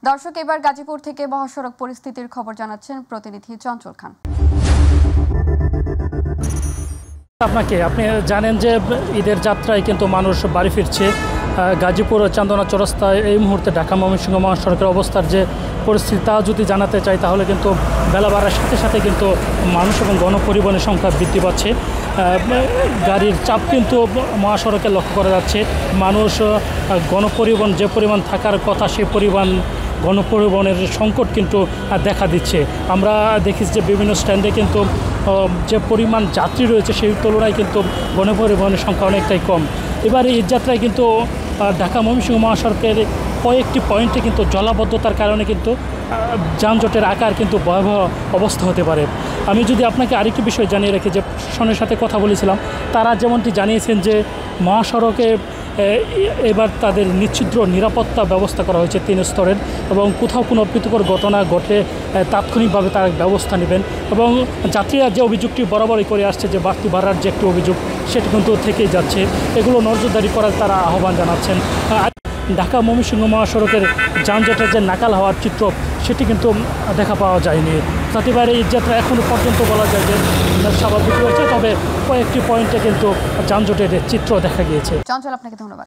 দর্শক, এবার গাজীপুর থেকে মহাসড়ক পরিস্থিতির খবর জানাচ্ছেন প্রতিনিধি চঞ্চল খান। আপনি জানেন যে ঈদের যাত্রায় কিন্তু মানুষ বাড়ি ফিরছে। গাজীপুর ও চান্দনা চৌরাস্তায় এই মুহূর্তে ঢাকা ময়মনসিংহ মহাসড়কের অবস্থার যে পরিস্থিতি তা যদি জানাতে চাই তাহলে কিন্তু বেলা বাড়ার সাথে সাথে কিন্তু মানুষ এবং গণপরিবহনের সংখ্যা বৃদ্ধি পাচ্ছে। গাড়ির চাপ কিন্তু মহাসড়কে লক্ষ্য করা যাচ্ছে। মানুষ গণপরিবহন যে পরিমাণ থাকার কথা সেই পরিমাণ গণপরিবহনের সংকট কিন্তু দেখা দিচ্ছে। আমরা দেখেছি যে বিভিন্ন স্ট্যান্ডে কিন্তু যে পরিমাণ যাত্রী রয়েছে সেই তুলনায় কিন্তু গণপরিবহনের সংখ্যা অনেকটাই কম। এবার এই যাত্রায় কিন্তু ঢাকা ময়মনসিংহ মহাসড়কের কয়েকটি পয়েন্টে কিন্তু জলাবদ্ধতার কারণে কিন্তু যানজটের আকার কিন্তু ভয়াবহ অবস্থা হতে পারে। আমি যদি আপনাকে আরেকটি বিষয় জানিয়ে রাখি যে প্রশাসনের সাথে কথা বলেছিলাম, তারা যেমনটি জানিয়েছেন যে মহাসড়কে এবার তাদের নিশ্চিদ্র নিরাপত্তা ব্যবস্থা করা হয়েছে 3 স্তরের, এবং কোথাও কোনো অপ্রীতিকর ঘটনা ঘটলে তাৎক্ষণিকভাবে তারা ব্যবস্থা নেবেন। এবং যাত্রীরা যে অভিযোগটি বরাবরই করে আসছে যে বাড়তি ভাড়ার যে একটি অভিযোগ সেটি কিন্তু থেকেই যাচ্ছে, এগুলো নজরদারি করার তারা আহ্বান জানাচ্ছেন। ঢাকা ময়মনসিংহ মহাসড়কের যানজটের যে নাকাল হওয়ার চিত্র সেটি কিন্তু দেখা পাওয়া যায়নি। প্রতিবারে এই যাত্রা এখনও পর্যন্ত বলা যায় যে স্বাভাবিক রয়েছে, তবে কয়েকটি পয়েন্টে কিন্তু যানজটের চিত্র দেখা গিয়েছে। চঞ্চল, আপনাকে ধন্যবাদ।